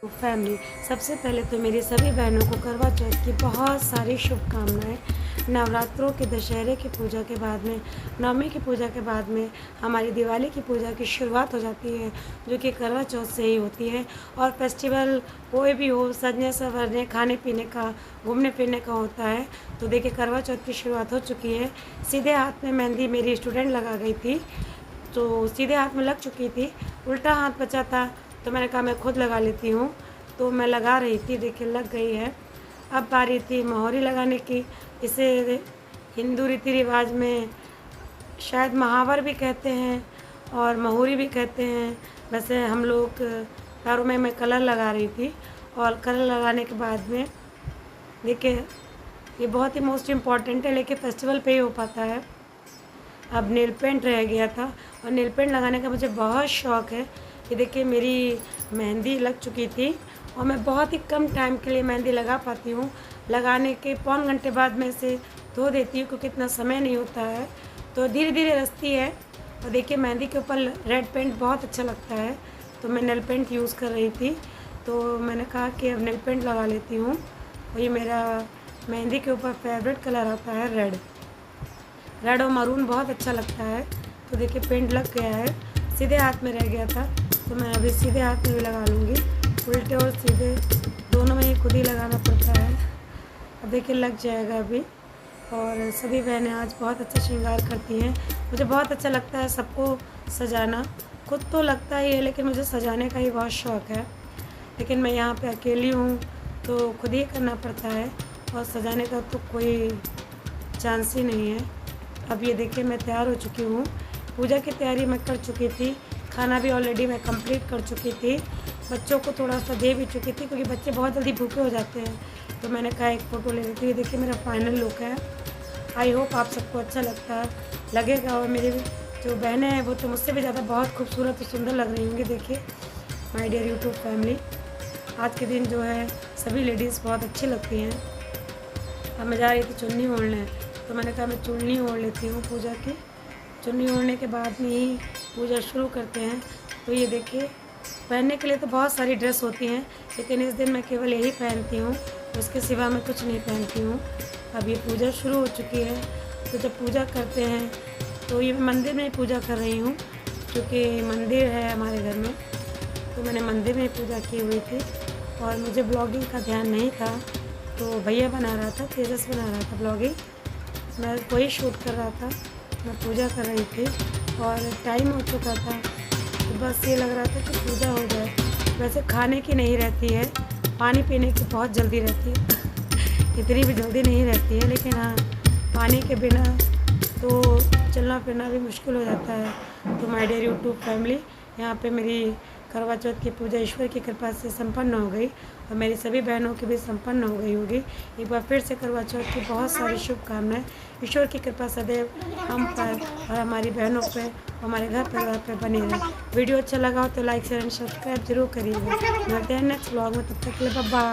Family, सबसे पहले तो मेरी सभी बहनों को करवा चौथ की बहुत सारी शुभकामनाएं। नवरात्रों के दशहरे की पूजा के बाद में, नवमी की पूजा के बाद में हमारी दिवाली की पूजा की शुरुआत हो जाती है, जो कि करवा चौथ से ही होती है। और फेस्टिवल कोई भी हो, सजने संवरने, खाने पीने का, घूमने फिरने का होता है। तो देखिए, करवा चौथ की शुरुआत हो चुकी है। सीधे हाथ में मेहंदी मेरी स्टूडेंट लगा गई थी, तो सीधे हाथ में लग चुकी थी। उल्टा हाथ बचा था, तो मैंने कहा मैं खुद लगा लेती हूँ। तो मैं लगा रही थी, देखिए लग गई है। अब बारी थी मोहरी लगाने की। इसे हिंदू रीति रिवाज में शायद महावर भी कहते हैं और मोहरी भी कहते हैं। वैसे हम लोग पैरों में मैं कलर लगा रही थी, और कलर लगाने के बाद में देखिए, ये बहुत ही मोस्ट इम्पॉर्टेंट है, लेकिन फेस्टिवल पे ही हो पाता है। अब नेल पेंट रह गया था, और नेल पेंट लगाने का मुझे बहुत शौक़ है। ये देखिए, मेरी मेहंदी लग चुकी थी, और मैं बहुत ही कम टाइम के लिए मेहंदी लगा पाती हूँ। लगाने के पौन घंटे बाद मैं इसे धो देती हूँ, क्योंकि इतना समय नहीं होता है, तो धीरे धीरे रचती है। और देखिए, मेहंदी के ऊपर रेड पेंट बहुत अच्छा लगता है, तो मैं नेल पेंट यूज़ कर रही थी। तो मैंने कहा कि अब नेल पेंट लगा लेती हूँ। और ये मेरा मेहंदी के ऊपर फेवरेट कलर आता है रेड। रेड और मरून बहुत अच्छा लगता है। तो देखिए, पेंट लग गया है। सीधे हाथ में रह गया था, तो मैं अभी सीधे हाथ में भी लगा लूँगी। उल्टे और सीधे दोनों में ही खुद ही लगाना पड़ता है। अब देखिए, लग जाएगा अभी। और सभी बहनें आज बहुत अच्छा श्रृंगार करती हैं। मुझे बहुत अच्छा लगता है सबको सजाना। खुद तो लगता ही है, लेकिन मुझे सजाने का ही बहुत शौक़ है। लेकिन मैं यहाँ पे अकेली हूँ, तो खुद ही करना पड़ता है, और सजाने का तो कोई चांस ही नहीं है। अब ये देखिए, मैं तैयार हो चुकी हूँ। पूजा की तैयारी मैं कर चुकी थी, खाना भी ऑलरेडी मैं कंप्लीट कर चुकी थी। बच्चों को थोड़ा सा दे भी चुकी थी, क्योंकि बच्चे बहुत जल्दी भूखे हो जाते हैं। तो मैंने कहा एक फ़ोटो ले लेती हूँ। देखिए, मेरा फाइनल लुक है। आई होप आप सबको अच्छा लगेगा। और मेरी जो बहनें हैं, वो तो मुझसे भी ज़्यादा बहुत खूबसूरत और सुंदर लग रही होंगी। देखिए, माय डियर यूट्यूब फैमिली, आज के दिन जो है सभी लेडीज़ बहुत अच्छी लगती हैं। अब मैं जा रही थी चुन्नी ओढ़ने, तो मैंने कहा मैं चुन्नी ओढ़ लेती हूँ पूजा की। चुन्नी ओढ़ने के बाद में ही पूजा शुरू करते हैं। तो ये देखिए, पहनने के लिए तो बहुत सारी ड्रेस होती हैं, लेकिन इस दिन मैं केवल यही पहनती हूँ, उसके सिवा मैं कुछ नहीं पहनती हूँ। अब ये पूजा शुरू हो चुकी है। तो जब पूजा करते हैं, तो ये मैं मंदिर में ही पूजा कर रही हूँ, क्योंकि मंदिर है हमारे घर में। तो मैंने मंदिर में ही पूजा की हुई थी, और मुझे ब्लॉगिंग का ध्यान नहीं था। तो भैया बना रहा था, तेजस बना रहा था ब्लॉगिंग, मैं वही शूट कर रहा था। मैं पूजा कर रही थी, और टाइम हो चुका था, तो बस ये लग रहा था कि पूजा हो जाए। वैसे खाने की नहीं रहती है, पानी पीने की बहुत जल्दी रहती है। इतनी भी जल्दी नहीं रहती है, लेकिन हाँ, पानी के बिना तो चलना फिरना भी मुश्किल हो जाता है। तो माय डियर यूट्यूब फैमिली, यहाँ पे मेरी करवा चौथ की पूजा ईश्वर की कृपा से संपन्न हो गई, और मेरी सभी बहनों की भी संपन्न हो गई होगी। एक बार फिर से करवा चौथ की बहुत सारी शुभकामनाएं। ईश्वर की कृपा सदैव हम पर और हमारी बहनों पर, हमारे घर परिवार पर बनी रहे। वीडियो अच्छा लगा हो तो लाइक शेयर एंड सब्सक्राइब जरूर करिएगा। मिलते हैं नेक्स्ट व्लॉग में, तब तक के लिए बाय बाय।